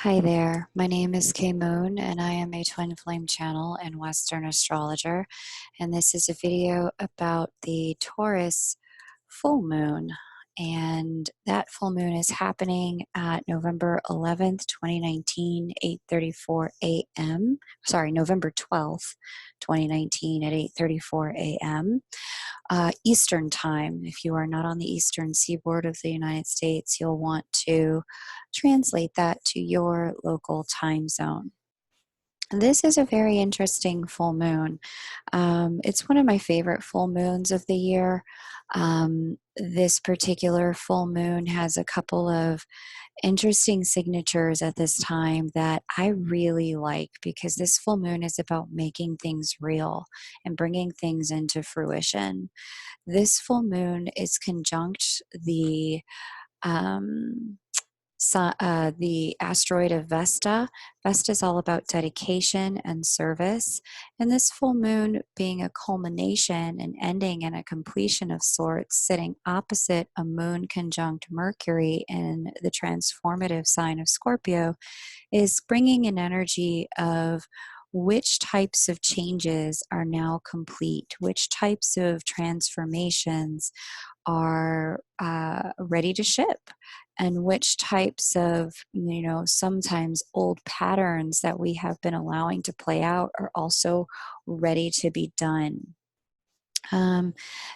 Hi there, my name is Kay Moon and I am a twin flame channel and Western astrologer. And this is a video about the Taurus full moon. And that full moon is happening at November 11th, 2019, 8:34 a.m. Sorry, November 12th, 2019 at 8:34 a.m. Eastern time. If you are not on the eastern seaboard of the United States, you'll want to translate that to your local time zone. This is a very interesting full moon. It's one of my favorite full moons of the year. This particular full moon has a couple of interesting signatures at this time that I really like because this full moon is about making things real and bringing things into fruition. This full moon is conjunct um, the asteroid of Vesta. Vesta is all about dedication and service. And this full moon being a culmination, an ending, and a completion of sorts, sitting opposite a moon conjunct Mercury in the transformative sign of Scorpio, is bringing an energy of which types of changes are now complete, which types of transformations are ready to ship, and which types of, sometimes old patterns that we have been allowing to play out are also ready to be done. Um,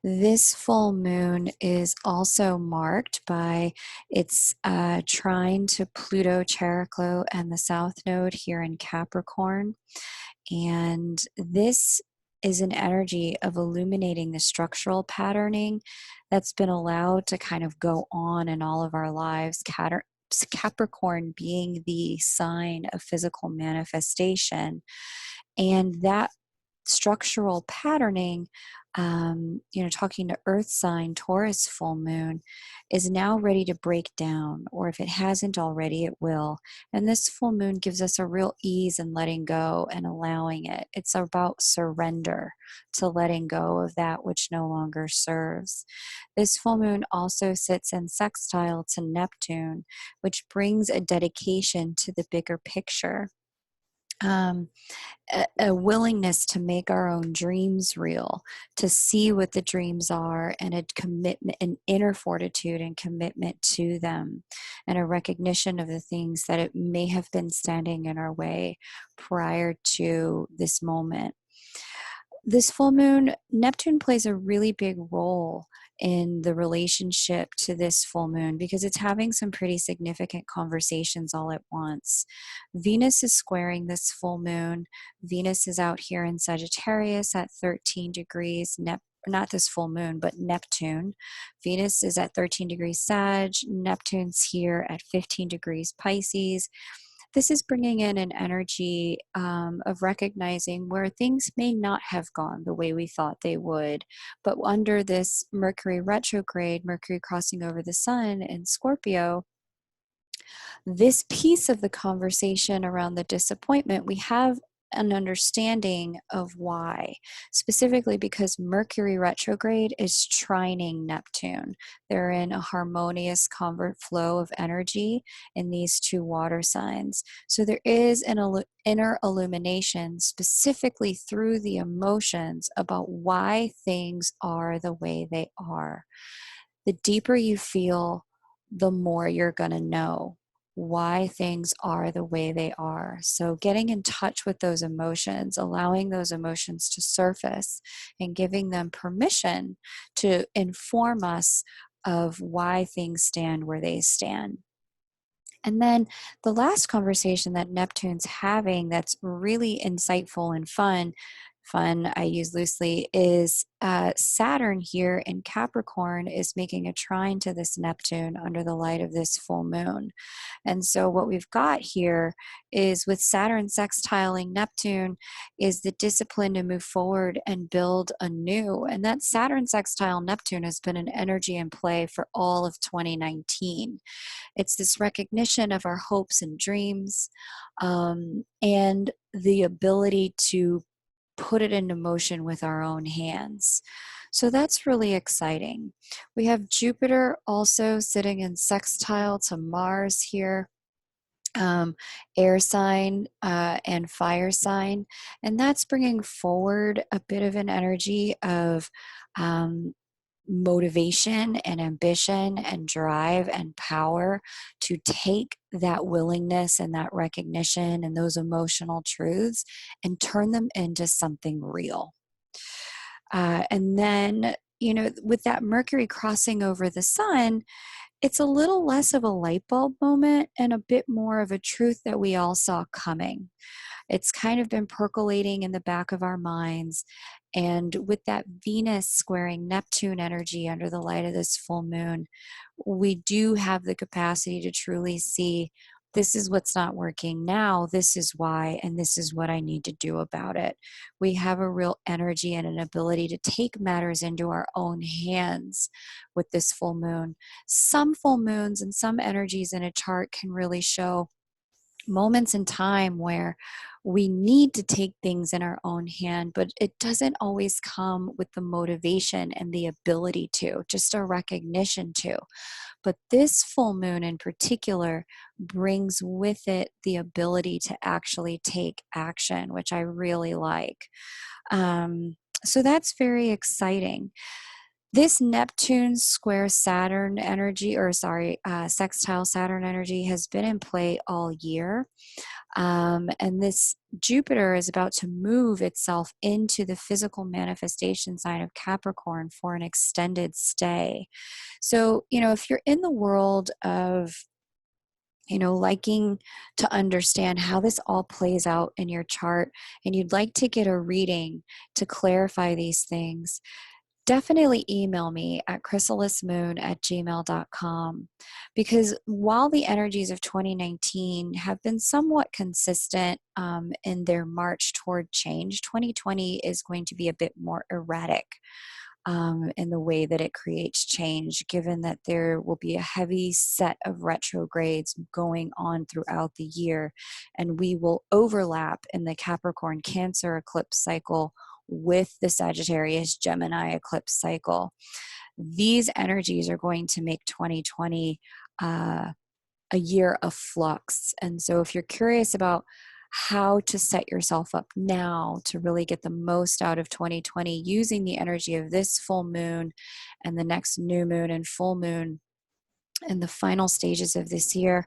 this full moon is also marked by its trine to Pluto, Chariklo, and the South Node here in Capricorn. And this is an energy of illuminating the structural patterning that's been allowed to kind of go on in all of our lives. Capricorn being the sign of physical manifestation. And that structural patterning, talking to earth sign Taurus full moon, is now ready to break down, or if it hasn't already, it will. And this full moon gives us a real ease in letting go and allowing it. It's about surrender to letting go of that which no longer serves. This full moon also sits in sextile to Neptune, which brings a dedication to the bigger picture. Um, a willingness to make our own dreams real, to see what the dreams are, and a commitment, an inner fortitude and commitment to them, and a recognition of the things that it may have been standing in our way prior to this moment. This full moon, Neptune plays a really big role in the relationship to this full moon because it's having some pretty significant conversations all at once. Venus is squaring this full moon. Venus is out here in Sagittarius at 13 degrees. Not this full moon, but Neptune. Venus is at 13 degrees Sag. Neptune's here at 15 degrees Pisces. This is bringing in an energy of recognizing where things may not have gone the way we thought they would. But under this Mercury retrograde, Mercury crossing over the sun in Scorpio, this piece of the conversation around the disappointment, we have an understanding of why, specifically because Mercury retrograde is trining Neptune. They're in a harmonious convert flow of energy in these two water signs. So there is an inner illumination specifically through the emotions about why things are the way they are. The deeper you feel, the more you're going to know why things are the way they are. So, getting in touch with those emotions, allowing those emotions to surface, and giving them permission to inform us of why things stand where they stand. And then the last conversation that Neptune's having that's really insightful and fun I use loosely, is Saturn here in Capricorn is making a trine to this Neptune under the light of this full moon. And so what we've got here is, with Saturn sextiling Neptune, is the discipline to move forward and build anew. And that Saturn sextile Neptune has been an energy in play for all of 2019. It's this recognition of our hopes and dreams, and the ability to put it into motion with our own hands. So that's really exciting. We have Jupiter also sitting in sextile to Mars here um, air sign and fire sign. And that's bringing forward a bit of an energy of um, motivation and ambition and drive and power to take that willingness and that recognition and those emotional truths and turn them into something real. And then, with that Mercury crossing over the sun, it's a little less of a light bulb moment and a bit more of a truth that we all saw coming. It's kind of been percolating in the back of our minds. And with that Venus squaring Neptune energy under the light of this full moon, we do have the capacity to truly see, this is what's not working now, this is why, and this is what I need to do about it. We have a real energy and an ability to take matters into our own hands with this full moon. Some full moons and some energies in a chart can really show moments in time where we need to take things in our own hand, but it doesn't always come with the motivation and the ability to, just a recognition to. But this full moon in particular brings with it the ability to actually take action, which I really like. Um, so that's very exciting. This Neptune square Saturn energy, or sorry, sextile Saturn energy has been in play all year. And this Jupiter is about to move itself into the physical manifestation sign of Capricorn for an extended stay. So, if you're in the world of liking to understand how this all plays out in your chart, and you'd like to get a reading to clarify these things, definitely email me at chrysalismoon@gmail.com, because while the energies of 2019 have been somewhat consistent in their march toward change, 2020 is going to be a bit more erratic in the way that it creates change, given that there will be a heavy set of retrogrades going on throughout the year, and we will overlap in the Capricorn Cancer eclipse cycle with the Sagittarius Gemini eclipse cycle. These energies are going to make 2020 a year of flux. And so if you're curious about how to set yourself up now to really get the most out of 2020 using the energy of this full moon and the next new moon and full moon and the final stages of this year,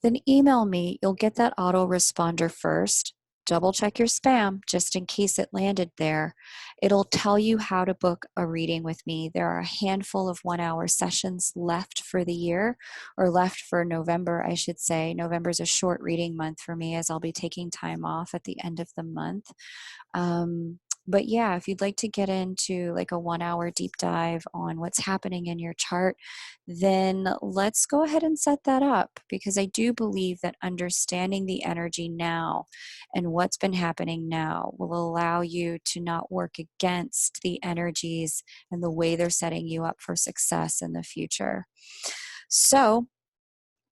then email me. You'll get that autoresponder first. Double check your spam just in case it landed there. It'll tell you how to book a reading with me. There are a handful of 1-hour sessions left for the year, or left for November, I should say. November's a short reading month for me, as I'll be taking time off at the end of the month. But yeah, if you'd like to get into like a 1-hour deep dive on what's happening in your chart, then let's go ahead and set that up, because I do believe that understanding the energy now and what's been happening now will allow you to not work against the energies and the way they're setting you up for success in the future. So,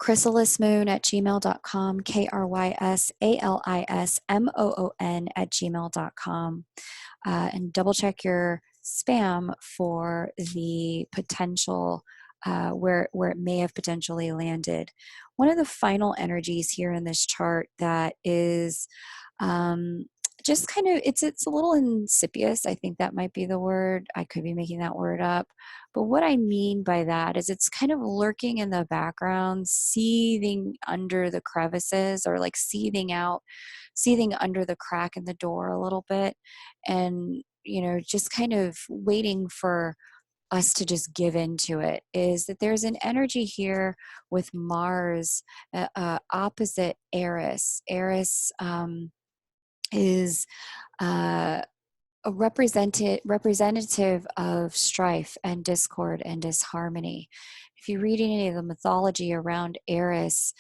chrysalismoon@gmail.com, KRYSALISMOON@gmail.com. And double check your spam for the potential where it may have potentially landed. One of the final energies here in this chart that is um, just kind of, it's a little insidious. I think that might be the word. I could be making that word up. But what I mean by that is it's kind of lurking in the background, seething under the crevices, or like seething under the crack in the door a little bit. And, just kind of waiting for us to just give into it, is that there's an energy here with Mars opposite Eris. Eris is a representative of strife and discord and disharmony. If you read any of the mythology around Eris,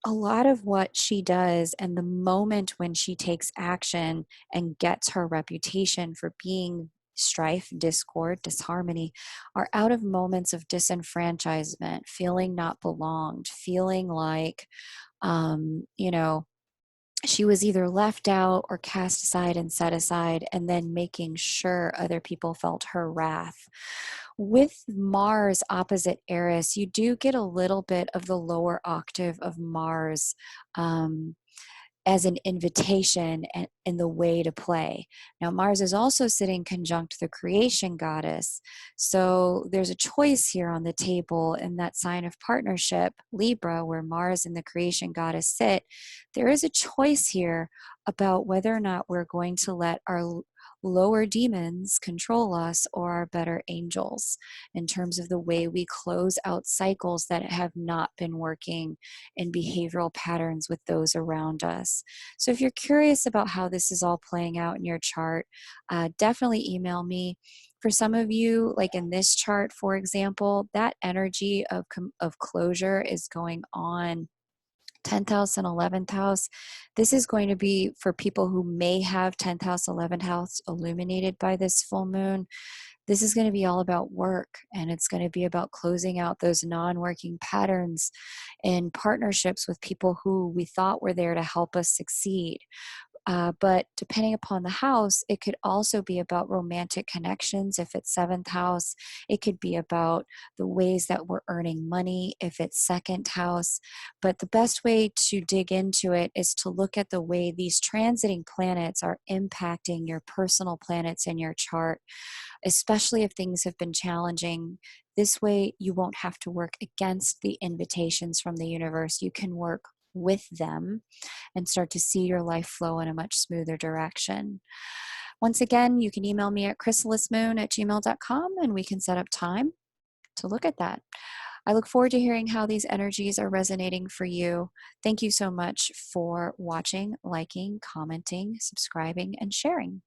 a lot of what she does and the moment when she takes action and gets her reputation for being strife, discord, disharmony, are out of moments of disenfranchisement, feeling not belonged, feeling like, she was either left out or cast aside and set aside, and then making sure other people felt her wrath. With Mars opposite Eris, you do get a little bit of the lower octave of Mars. Um, as an invitation and in the way to play. Now, Mars is also sitting conjunct the creation goddess. So there's a choice here on the table in that sign of partnership, Libra, where Mars and the creation goddess sit. There is a choice here about whether or not we're going to let our lower demons control us or our better angels in terms of the way we close out cycles that have not been working in behavioral patterns with those around us. So if you're curious about how this is all playing out in your chart, definitely email me. For some of you, like in this chart, for example, that energy of closure is going on 10th house and 11th house. This is going to be for people who may have 10th house, 11th house illuminated by this full moon. This is going to be all about work, and it's going to be about closing out those non-working patterns in partnerships with people who we thought were there to help us succeed. But depending upon the house, it could also be about romantic connections if it's seventh house. It could be about the ways that we're earning money if it's second house. But the best way to dig into it is to look at the way these transiting planets are impacting your personal planets in your chart, especially if things have been challenging. This way, you won't have to work against the invitations from the universe. You can work with them and start to see your life flow in a much smoother direction. Once again, you can email me at chrysalismoon@gmail.com and we can set up time to look at that. I look forward to hearing how these energies are resonating for you. Thank you so much for watching, liking, commenting, subscribing, and sharing.